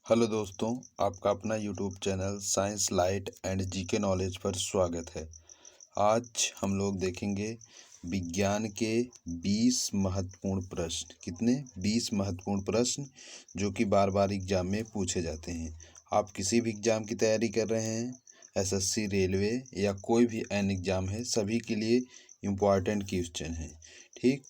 Hello दोस्तों, आपका अपना YouTube channel science light and GK knowledge पर स्वागत है। आज हम लोग देखेंगे विज्ञान के 20 महत्वपूर्ण प्रश्न। कितने? 20 महत्वपूर्ण प्रश्न जो कि बार बार एग्जाम में पूछे जाते हैं। आप किसी भी एग्ज़ाम की तैयारी कर रहे हैं, एसएससी, रेलवे या कोई भी अन्य एग्ज़ाम है, सभी के लिए इम्पॉर्टेंट क्वेश्चन है। ठीक,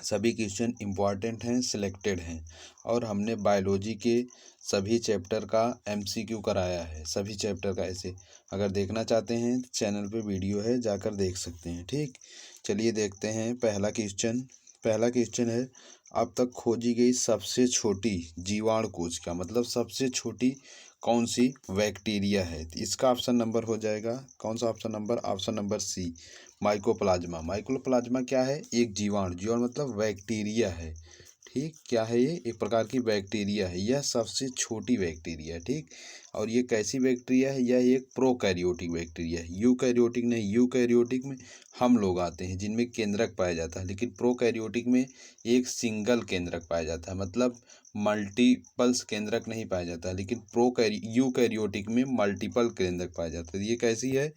सभी क्वेश्चन इम्पॉर्टेंट हैं, सिलेक्टेड हैं। और हमने बायोलॉजी के सभी चैप्टर का एमसीक्यू कराया है, सभी चैप्टर का। ऐसे अगर देखना चाहते हैं चैनल पे वीडियो है, जाकर देख सकते हैं। ठीक, चलिए देखते हैं पहला क्वेश्चन है, अब तक खोजी गई सबसे छोटी जीवाणु कोशिका, मतलब सबसे छोटी कौन सी बैक्टीरिया है? तो इसका ऑप्शन नंबर हो जाएगा, कौन सा option number? Option number C, mycoplasma. Mycoplasma क्या है? एक जीवाणु मतलब बैक्टीरिया है। ठीक, क्या है ये? एक प्रकार की बैक्टीरिया है, यह सबसे छोटी बैक्टीरिया है। ठीक, और ये कैसी बैक्टीरिया है? यह एक प्रोकैरियोटिक बैक्टीरिया है, यूकैरियोटिक नहीं। यूकैरियोटिक में हम लोग आते हैं जिनमें केंद्रक पाया जाता है, लेकिन प्रोकैरियोटिक में एक सिंगल केंद्रक पाया जाता है, मतलब मल्टीपल्स केंद्रक नहीं पाया जाता है, लेकिन यूकैरियोटिक में मल्टीपल केंद्रक पाया जाता है। ये कैसी है?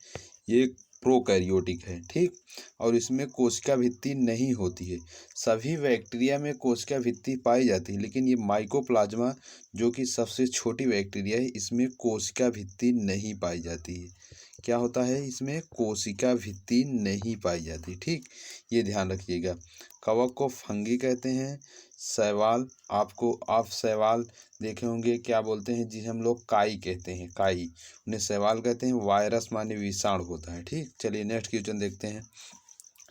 ये प्रोकैरियोटिक है। ठीक, और इसमें कोशिका भित्ति नहीं होती है। सभी बैक्टीरिया में कोशिका भित्ति पाई जाती है, लेकिन ये माइकोप्लाज्मा जो कि सबसे छोटी बैक्टीरिया है, इसमें कोशिका भित्ति नहीं पाई जाती है। क्या होता है? इसमें कोशिका भित्ति नहीं पाई जाती। ठीक, ये ध्यान रखिएगा। कवक को फंगी कहते हैं। शैवाल, आप शैवाल देखे होंगे, क्या बोलते हैं जिसे हम लोग काई कहते हैं, काई, उन्हें शैवाल कहते हैं। वायरस माने विषाणु होता है। ठीक, चलिए नेक्स्ट क्वेश्चन देखते हैं।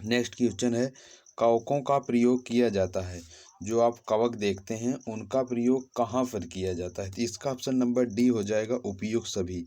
नेक्स्ट क्वेश्चन है, कवकों का प्रयोग किया जाता है। जो आप कवक देखते हैं उनका प्रयोग कहाँ पर किया जाता है? तो इसका ऑप्शन नंबर डी हो जाएगा, उपयुक्त सभी।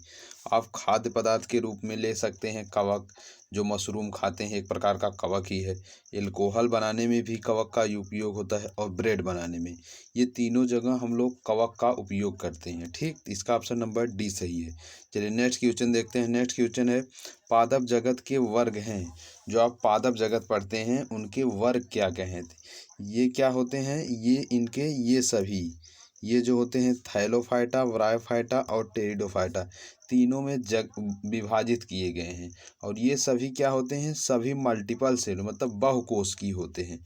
आप खाद्य पदार्थ के रूप में ले सकते हैं कवक, जो मशरूम खाते हैं एक प्रकार का कवक ही है। एल्कोहल बनाने में भी कवक का उपयोग होता है, और ब्रेड बनाने में, ये तीनों जगह हम लोग कवक का उपयोग करते हैं। ठीक, इसका ऑप्शन नंबर डी सही है। चलिए नेक्स्ट क्वेश्चन देखते हैं। नेक्स्ट क्वेश्चन है, पादप जगत के वर्ग हैं। जो आप पादप जगत पढ़ते हैं उनके वर्ग क्या कहते? ये क्या होते हैं? ये सभी, ये जो होते हैं थैलोफाइटा, ब्रायोफाइटा और टेरिडोफाइटा, तीनों में विभाजित किए गए हैं। और ये सभी क्या होते हैं? सभी मल्टीपल सेल, मतलब बहुकोशिकीय होते हैं।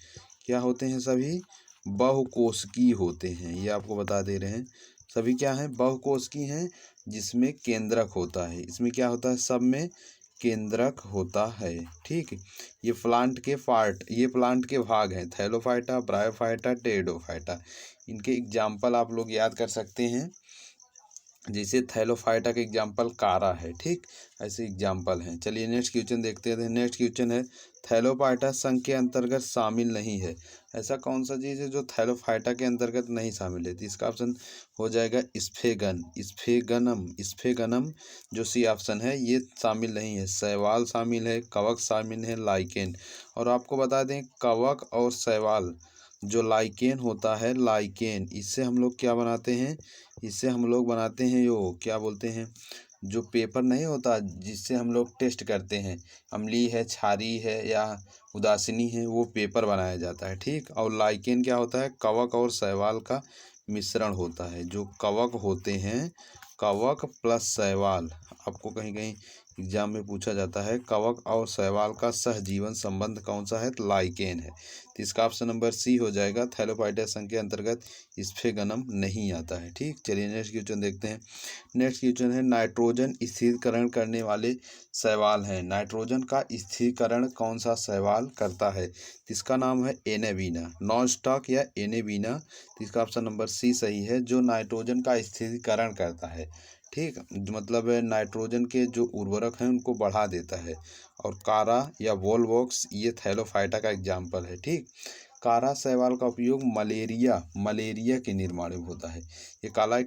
क्या होते हैं? सभी बहुकोशिकीय होते हैं। ये आपको बता दे रहे हैं, सभी क्या हैं? बहुकोशिकीय हैं, जिसमें केंद्रक होता है। इसमें क्या होता है? सब में केंद्रक होता है। ठीक, ये प्लांट के भाग हैं, थैलोफाइटा, ब्रायोफाइटा, टेरिडोफाइटा। इनके एग्जाम्पल आप लोग याद कर सकते हैं, जैसे थैलोफाइटा का एग्जाम्पल कारा है। ठीक, ऐसे एग्जाम्पल हैं। चलिए नेक्स्ट क्वेश्चन देखते हैं। नेक्स्ट क्वेश्चन है, थैलोफाइटा संघ के अंतर्गत शामिल नहीं है। ऐसा कौन सा चीज़ है जो थैलोफाइटा के अंतर्गत नहीं शामिल है? तो इसका ऑप्शन हो जाएगा स्फेगनम जो सी ऑप्शन है, ये शामिल नहीं है। शैवाल शामिल है, कवक शामिल है, लाइकेन। और आपको बता दें, कवक और शैवाल, जो लाइकेन होता है, लाइकेन, इससे हम लोग क्या बनाते हैं? इससे हम लोग बनाते हैं, यो क्या बोलते हैं, जो पेपर नहीं होता जिससे हम लोग टेस्ट करते हैं, अम्लीय है, क्षारीय है या उदासीनी है, वो पेपर बनाया जाता है। ठीक, और लाइकेन क्या होता है? कवक और शैवाल का मिश्रण होता है। जो कवक होते हैं, कवक प्लस शैवाल, आपको कहीं कहीं एग्जाम में पूछा जाता है, कवक और शैवाल का सहजीवन संबंध कौन सा है? तो लाइकेन है। तो इसका ऑप्शन नंबर सी हो जाएगा, थैलोफाइटा संघ के अंतर्गत स्फेगनम नहीं आता है। ठीक, चलिए नेक्स्ट क्वेश्चन देखते हैं। नेक्स्ट क्वेश्चन है, नाइट्रोजन स्थिरीकरण करने वाले शैवाल हैं। नाइट्रोजन का स्थिरीकरण कौन सा शैवाल करता है? इसका नाम है एनेबीना, नॉनस्टॉक या एनेबीना। तो इसका ऑप्शन नंबर सी सही है, जो नाइट्रोजन का स्थिरीकरण करता है। ठीक, मतलब नाइट्रोजन के जो उर्वरक हैं उनको बढ़ा देता है। और कारा या वोलवॉक्स, ये थैलोफाइटा का एग्जाम्पल है। ठीक, कारा शैवाल का उपयोग मलेरिया के निर्माण में होता है। ये कारा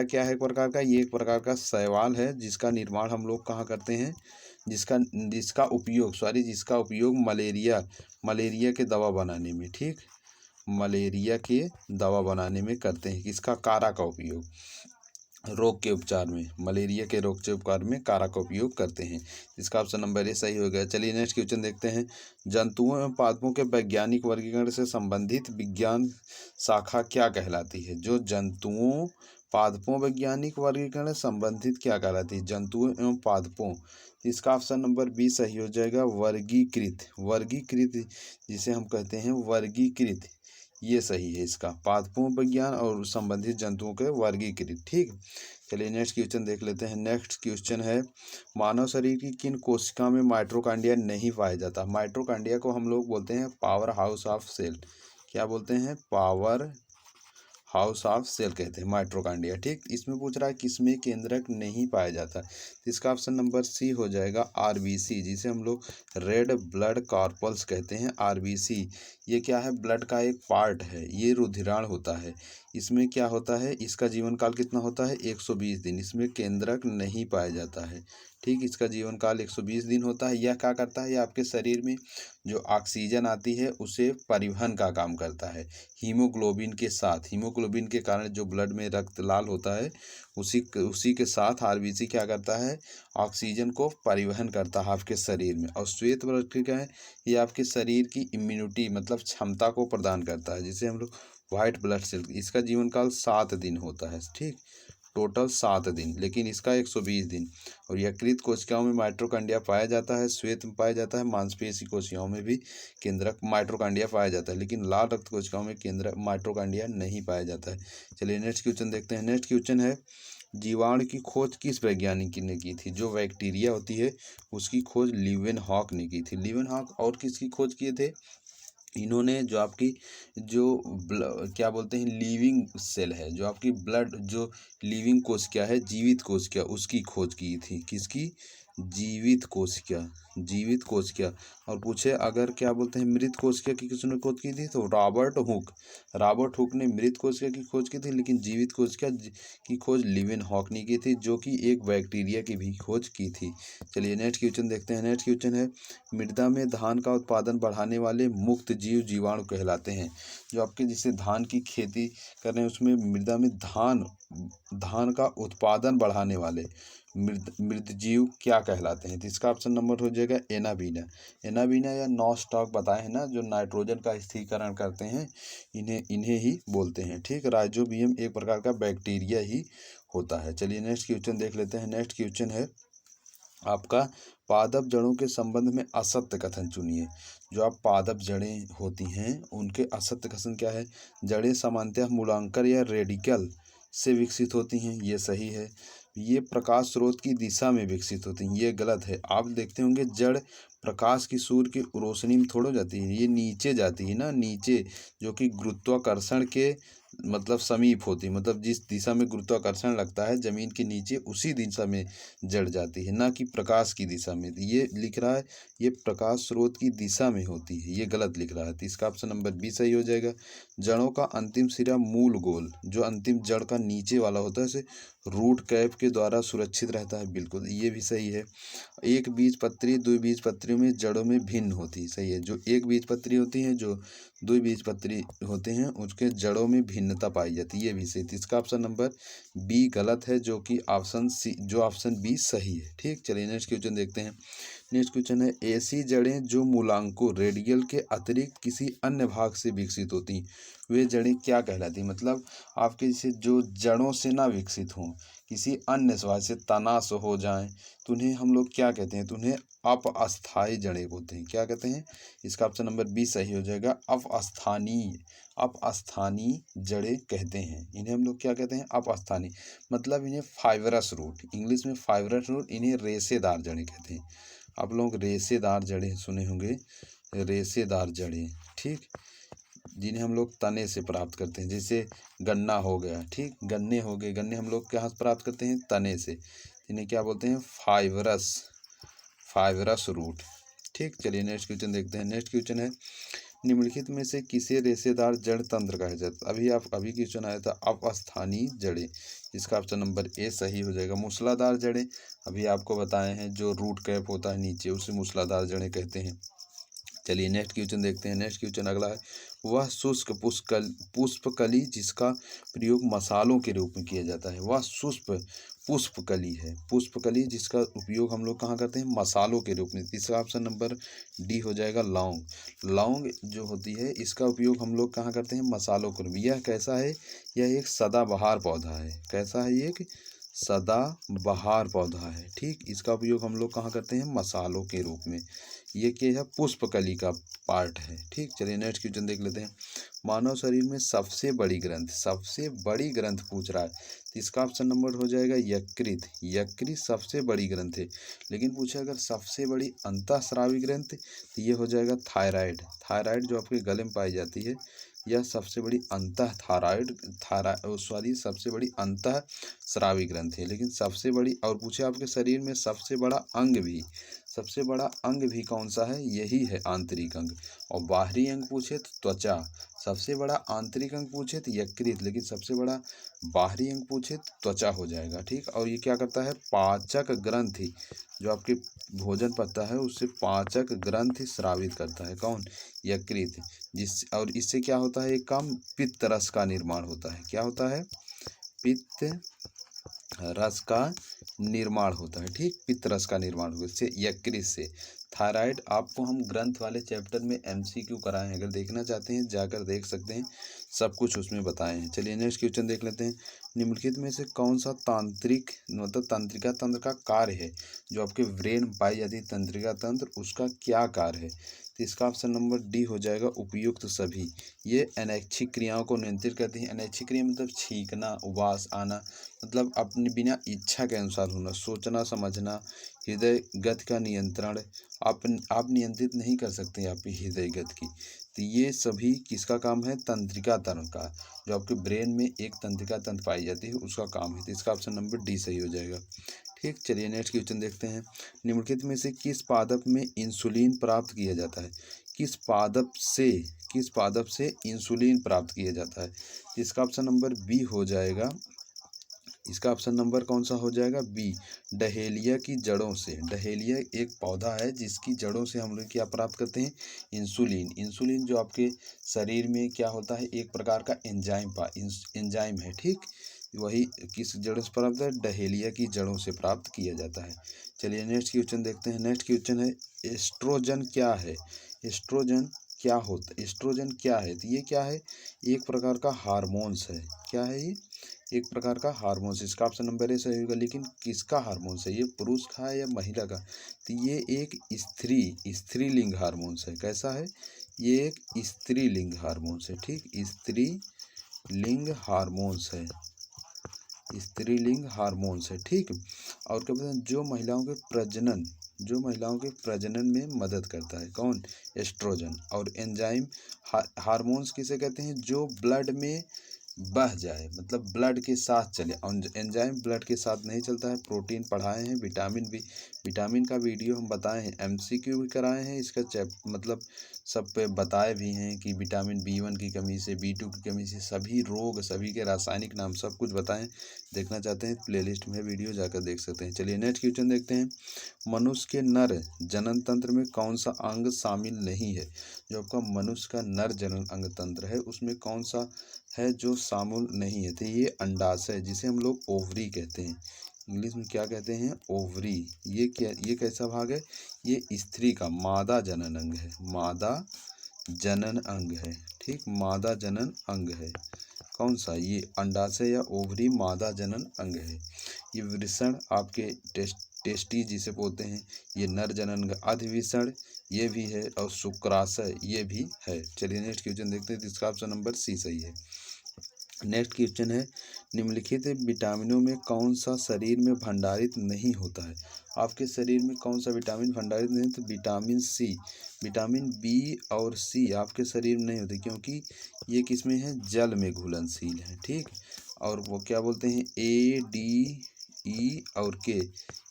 क्या है? एक प्रकार का, ये एक प्रकार का शैवाल है जिसका निर्माण हम लोग कहाँ करते हैं, जिसका उपयोग मलेरिया के दवा बनाने में, ठीक, मलेरिया के दवा बनाने में करते हैं। किसका? कारा का उपयोग रोग के उपचार में, मलेरिया के रोग के उपचार में कारा का उपयोग करते हैं। इसका ऑप्शन नंबर ए सही हो गया। चलिए नेक्स्ट क्वेश्चन देखते हैं। जंतुओं एवं पादपों के वैज्ञानिक वर्गीकरण से संबंधित विज्ञान शाखा क्या कहलाती है? जो जंतुओं, पादपों वैज्ञानिक वर्गीकरण संबंधित क्या कहलाती है? जंतुओं एवं पादपों। इसका ऑप्शन नंबर बी सही हो जाएगा, वर्गीकृत। वर्गीकृत जिसे हम कहते हैं वर्गीकृत, ये सही है इसका। पादपों विज्ञान और संबंधित जंतुओं के वर्गीकृत। ठीक, चलिए नेक्स्ट क्वेश्चन देख लेते हैं। नेक्स्ट क्वेश्चन है, मानव शरीर की किन कोशिका में माइटोकॉन्ड्रिया नहीं पाया जाता? माइटोकॉन्ड्रिया को हम लोग बोलते हैं पावर हाउस ऑफ सेल। क्या बोलते हैं? पावर हाउस ऑफ सेल कहते हैं माइटोकॉन्ड्रिया। ठीक, इसमें पूछ रहा है किसमें केंद्रक नहीं पाया जाता, तो इसका ऑप्शन नंबर सी हो जाएगा, आरबीसी, जिसे हम लोग रेड ब्लड कॉर्पल्स कहते हैं। आरबीसी ये क्या है? ब्लड का एक पार्ट है, ये रुधिराण होता है। इसमें क्या होता है? इसका जीवन काल कितना होता है? 120 दिन। इसमें केंद्रक नहीं पाया जाता है। ठीक, इसका जीवन काल 120 दिन होता है। यह क्या करता है? यह आपके शरीर में जो ऑक्सीजन आती है उसे परिवहन का काम करता है हीमोग्लोबिन के साथ। हीमोग्लोबिन के कारण जो ब्लड में रक्त लाल होता है, उसी के साथ आरबीसी क्या करता है? ऑक्सीजन को परिवहन करता है आपके शरीर में। और श्वेत वर्ग क्या है? ये आपके शरीर की इम्यूनिटी मतलब क्षमता को प्रदान करता है, जिसे हम लोग व्हाइट ब्लड सेल। इसका जीवन काल 7 दिन होता है। ठीक, टोटल 7 दिन, लेकिन इसका 120 दिन। और यकृत कोशिकाओं में माइटोकॉन्ड्रिया पाया जाता है, श्वेत में पाया जाता है, मांसपेशी कोशिकाओं में भी केंद्रक माइटोकॉन्ड्रिया पाया जाता है, लेकिन लाल रक्त कोशिकाओं में केंद्रक माइटोकॉन्ड्रिया नहीं पाया जाता है। चलिए नेक्स्ट क्वेश्चन देखते हैं। नेक्स्ट क्वेश्चन है, जीवाणु की खोज किस वैज्ञानिक ने की थी? जो बैक्टीरिया होती है उसकी खोज लीवेनहॉक ने की थी। लीवेनहॉक और किसकी खोज किए थे? इन्होंने जो आपकी क्या बोलते हैं लिविंग सेल है, जो आपकी ब्लड जो लिविंग कोशिका है, जीवित कोशिका, उसकी खोज की थी। किसकी? जीवित कोशिका, जीवित कोशिका। और पूछे अगर क्या बोलते हैं मृत कोशिका की किसने खोज की थी? तो रॉबर्ट हुक। रॉबर्ट हुक ने मृत कोशिका की खोज की थी, लेकिन जीवित कोशिका की खोज लीवेनहॉक ने की थी, जो कि एक बैक्टीरिया की भी खोज की थी। चलिए नेक्स्ट क्वेश्चन देखते हैं। नेक्स्ट क्वेश्चन है, मृदा में धान का उत्पादन बढ़ाने वाले मुक्त जीव जीवाणु कहलाते हैं। जो आपके जिससे धान की खेती कर रहे हैं उसमें मृदा में धान का उत्पादन बढ़ाने वाले मृत जीव क्या कहलाते हैं? तो इसका ऑप्शन नंबर हो जाएगा एनाबीना। एनाबीना या नॉस्टॉक बताए हैं ना, जो नाइट्रोजन का स्थिरीकरण करते हैं, इन्हें ही बोलते हैं। ठीक, राइजोबियम एक प्रकार का बैक्टीरिया ही होता है। चलिए नेक्स्ट क्वेश्चन देख लेते हैं। नेक्स्ट क्वेश्चन है आपका, पादप जड़ों के संबंध में असत्य कथन चुनिए। जो आप पादप जड़ें होती हैं उनके असत्य कथन क्या है? जड़ें सामान्यतः मूलांकर या रेडिकल से विकसित होती हैं, ये सही है। ये प्रकाश स्रोत की दिशा में विकसित होती हैं, ये गलत है। आप देखते होंगे जड़ प्रकाश की सूर्य की रोशनी में थोड़ा जाती है, ये नीचे जाती है ना, नीचे, जो कि गुरुत्वाकर्षण के मतलब समीप होती है। मतलब जिस दिशा में गुरुत्वाकर्षण लगता है जमीन के नीचे, उसी दिशा में जड़ जाती है, ना कि प्रकाश की दिशा में। ये लिख रहा है ये प्रकाश स्रोत की दिशा में होती है, ये गलत लिख रहा है। तो इसका ऑप्शन नंबर बी सही हो जाएगा। जड़ों का अंतिम सिरा मूल गोल, जो अंतिम जड़ का नीचे वाला होता है, उसे रूट कैप के द्वारा सुरक्षित रहता है, बिल्कुल ये भी सही है। एक बीजपत्री द्विबीजपत्रियों में जड़ों में भिन्न होती है, सही है। जो एक बीजपत्री होती है, जो द्विबीजपत्री होते हैं, उसके जड़ों में भिन्नता पाई जाती है, ये भी सही। इसका ऑप्शन नंबर बी गलत है, जो कि ऑप्शन बी सही है। ठीक, चलिए नेक्स्ट क्वेश्चन देखते हैं। नेक्स्ट क्वेश्चन है, ऐसी जड़ें जो मूलांकों रेडियल के अतिरिक्त किसी अन्य भाग से विकसित होती, वे जड़ें क्या कहलाती? मतलब आपके जैसे जो जड़ों से ना विकसित हों, किसी अन्य स्वास्थ्य से तना से हो जाएं, तो उन्हें हम लोग क्या कहते हैं? तो उन्हें अपअस्थायी जड़ें बोलते हैं। क्या कहते हैं? इसका ऑप्शन नंबर बी सही हो जाएगा, अपअस्थानीय। अपअस्थानीय जड़ें कहते हैं इन्हें, हम लोग क्या कहते हैं? अपअस्थानीय। मतलब इन्हें फाइबरस रूट, इंग्लिश में फाइबरस रूट, इन्हें रेशेदार जड़ें कहते हैं। आप लोग रेशेदार जड़ें सुने होंगे, रेशेदार जड़ें, ठीक, जिन्हें हम लोग तने से प्राप्त करते हैं। जैसे गन्ना हो गया, ठीक, गन्ने हो गए, गन्ने हम लोग कहाँ से प्राप्त करते हैं? तने से। इन्हें क्या बोलते हैं? Fibrous root. ठीक, चलिए नेक्स्ट क्वेश्चन देखते हैं। नेक्स्ट क्वेश्चन है, निम्नलिखित में से किसे रेशेदार जड़ तंत्र कहा जाता है? अभी क्वेश्चन आया था अपस्थानीय जड़ें, इसका ऑप्शन नंबर ए सही हो जाएगा। मूसलाधार जड़ें अभी आपको बताए हैं, जो रूट कैप होता है नीचे, उसे मूसलाधार जड़ें कहते हैं। चलिए नेक्स्ट क्वेश्चन देखते हैं। नेक्स्ट क्वेश्चन अगला है, वह शुष्क पुष्पकली जिसका प्रयोग मसालों के रूप में किया जाता है। वह शुष्क पुष्पकली है, पुष्पकली जिसका उपयोग हम लोग कहाँ करते हैं, मसालों के रूप में। तीसरा ऑप्शन नंबर डी हो जाएगा लौंग। लौंग जो होती है इसका उपयोग हम लोग कहाँ करते हैं, मसालों के रूप में। यह कैसा है, यह एक सदाबहार पौधा है। कैसा है, ये एक सदाबहार पौधा है। ठीक, इसका उपयोग हम लोग कहाँ करते हैं, मसालों के रूप में। ये क्या है, पुष्पकली का पार्ट है। ठीक, चलिए नेक्स्ट क्वेश्चन देख लेते हैं। मानव शरीर में सबसे बड़ी ग्रंथ पूछ रहा है, तो इसका ऑप्शन नंबर हो जाएगा यकृत। यकृत सबसे बड़ी ग्रंथ है, लेकिन पूछे अगर सबसे बड़ी अंतःस्रावी ग्रंथ, तो ये हो जाएगा थायराइड। थायराइड जो आपके गले में पाई जाती है, यह सबसे बड़ी सबसे बड़ी अंतःस्रावी ग्रंथ है। लेकिन सबसे बड़ी, और पूछे आपके शरीर में सबसे बड़ा अंग भी कौन सा है, यही है आंतरिक अंग। और बाहरी अंग पूछे तो त्वचा। सबसे बड़ा आंतरिक अंग पूछे तो यकृत, लेकिन सबसे बड़ा बाहरी अंग पूछे तो त्वचा हो जाएगा। ठीक, और ये क्या करता है, पाचक ग्रंथि, जो आपके भोजन पचता है उससे पाचक ग्रंथि स्रावित करता है। कौन, यकृत। और इससे क्या होता है, एक काम, पित्त रस का निर्माण होता है। क्या होता है, पित्त रस का निर्माण होता है। ठीक, पित्त रस का निर्माण होगा इससे, यकृत से। थायराइड आपको हम ग्रंथ वाले चैप्टर में एमसीक्यू कराए हैं, अगर देखना चाहते हैं जाकर देख सकते हैं, सब कुछ उसमें बताए हैं। चलिए नेक्स्ट क्वेश्चन देख लेते हैं। निम्नलिखित में से कौन सा तंत्रिका तंत्र का कार्य है, जो आपके ब्रेन में पाई जाती है तंत्रिका तंत्र, उसका क्या कार्य है। तो इसका ऑप्शन नंबर डी हो जाएगा उपयुक्त सभी। ये अनैच्छिक क्रियाओं को नियंत्रित करती हैं। अनैच्छिक क्रिया मतलब छींकना, उबास आना, मतलब अपने बिना इच्छा के अनुसार होना, सोचना समझना, हृदय गति का नियंत्रण। आप नियंत्रित नहीं कर सकते आपकी हृदय गति की। तो ये सभी किसका काम है, तंत्रिका तंत्र का। जो आपके ब्रेन में एक तंत्रिका तंत्र पाई जाती है उसका काम है। तो इसका ऑप्शन नंबर डी सही हो जाएगा। ठीक, चलिए नेक्स्ट क्वेश्चन देखते हैं। निम्नलिखित में से किस पादप में इंसुलिन प्राप्त किया जाता है। किस पादप से इंसुलिन प्राप्त किया जाता है। इसका ऑप्शन नंबर बी हो जाएगा। इसका ऑप्शन नंबर कौन सा हो जाएगा, बी, डहेलिया की जड़ों से। डहेलिया एक पौधा है जिसकी जड़ों से हम लोग क्या प्राप्त करते हैं, इंसुलिन। इंसुलिन जो आपके शरीर में क्या होता है, एक प्रकार का एंजाइम है। ठीक, वही किस जड़ों से प्राप्त है, डहेलिया की जड़ों से प्राप्त किया जाता है। चलिए नेक्स्ट क्वेश्चन देखते हैं। नेक्स्ट क्वेश्चन है, एस्ट्रोजन क्या है। एस्ट्रोजन क्या होता है, एस्ट्रोजन क्या है, तो ये क्या है, एक प्रकार का हार्मोन्स है। क्या है ये, एक प्रकार का हार्मोन्स। इसका ऑप्शन नंबर ए सही होगा। लेकिन किसका हार्मोन्स है, ये पुरुष का है या महिला का, तो ये एक स्त्रीलिंग हार्मोन्स है। कैसा है, ये एक स्त्रीलिंग हार्मोन्स है। ठीक, स्त्रीलिंग हार्मोन्स है, स्त्रीलिंग हार्मोन्स है। ठीक, और क्या बोलते हैं, जो महिलाओं के प्रजनन में मदद करता है। कौन, एस्ट्रोजन। और एंजाइम हार्मोन्स किसे कहते हैं, जो ब्लड में बह जाए, मतलब ब्लड के साथ चले। एंजाइम ब्लड के साथ नहीं चलता है। प्रोटीन पढ़ाए हैं, विटामिन का वीडियो हम बताए हैं, एमसीक्यू भी कराए हैं, इसका मतलब सब पे बताए भी हैं कि विटामिन B1 की कमी से, B2 की कमी से सभी रोग, सभी के रासायनिक नाम सब कुछ बताएं। देखना चाहते हैं प्लेलिस्ट में वीडियो जाकर देख सकते हैं। चलिए नेक्स्ट क्वेश्चन देखते हैं। मनुष्य के नर जनन तंत्र में कौन सा अंग शामिल नहीं है। जो आपका मनुष्य का नर जनन अंग तंत्र है उसमें कौन सा है जो शामिल नहीं है, तो ये अंडाशय, जिसे हम लोग ओवरी कहते हैं। इंग्लिश में क्या कहते हैं, ओवरी। ये कैसा भाग है, ये स्त्री का मादा जनन अंग है। मादा जनन अंग है। ठीक, मादा जनन अंग है। कौन सा, ये अंडाशय या ओवरी मादा जनन अंग है। ये वृषण आपके टेस्टी जिसे बोलते हैं, ये नर जनन अंग। अधिवृषण ये भी है, और शुक्राशय ये भी है। चलिए नेक्स्ट क्वेश्चन देखते हैं, जिसका ऑप्शन नंबर सी सही है। नेक्स्ट क्वेश्चन है, निम्नलिखित विटामिनों में कौन सा शरीर में भंडारित नहीं होता है। आपके शरीर में कौन सा विटामिन भंडारित नहीं, तो विटामिन सी, विटामिन बी और सी आपके शरीर में नहीं होते, क्योंकि ये किसमें है, जल में घुलनशील है। ठीक, और वो क्या बोलते हैं, ई और के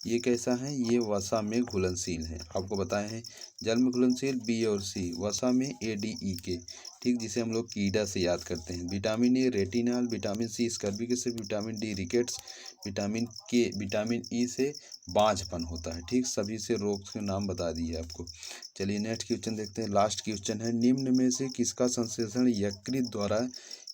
ये कैसा है, ये वसा में घुलनशील है। आपको बताए हैं जल में घुलनशील बी और सी, वसा में ADE के, ठीक, जिसे हम लोग कीड़ा से याद करते हैं। Vitamin A retinol, vitamin C ascorbic acid, vitamin D rickets, vitamin E से बांझपन होता है। ठीक, सभी से रोग के नाम बता दिए आपको। चलिए नेक्स्ट क्वेश्चन देखते हैं। लास्ट क्वेश्चन है, निम्न में से किसका संश्लेषण यकृत द्वारा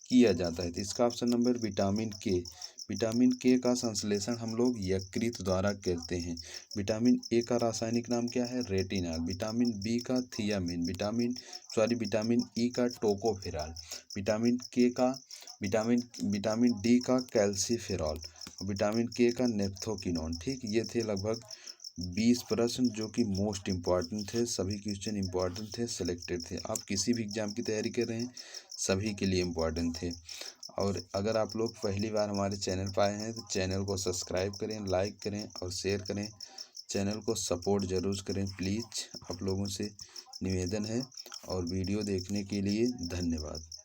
किया जाता है? तो इसका ऑप्शन नंबर विटामिन के। विटामिन के का संश्लेषण हम लोग यकृत द्वारा करते हैं। विटामिन ए का रासायनिक नाम क्या है? रेटिनॉल। विटामिन बी का थियामिन, विटामिन ई का टोकोफेरॉल, विटामिन के का विटामिन डी का कैल्सीफेरॉल, विटामिन के का नेप्थोकिनोन। ठीक, ये थे लगभग 20 प्रश्न जो कि मोस्ट इम्पॉर्टेंट थे। सभी क्वेश्चन इम्पॉर्टेंट थे, सिलेक्टेड थे। आप किसी भी एग्जाम की तैयारी कर रहे हैं, सभी के लिए इम्पॉर्टेंट थे। और अगर आप लोग पहली बार हमारे चैनल पर आए हैं तो चैनल को सब्सक्राइब करें, लाइक करें और शेयर करें। चैनल को सपोर्ट ज़रूर करें प्लीज़, आप लोगों से निवेदन है। और वीडियो देखने के लिए धन्यवाद।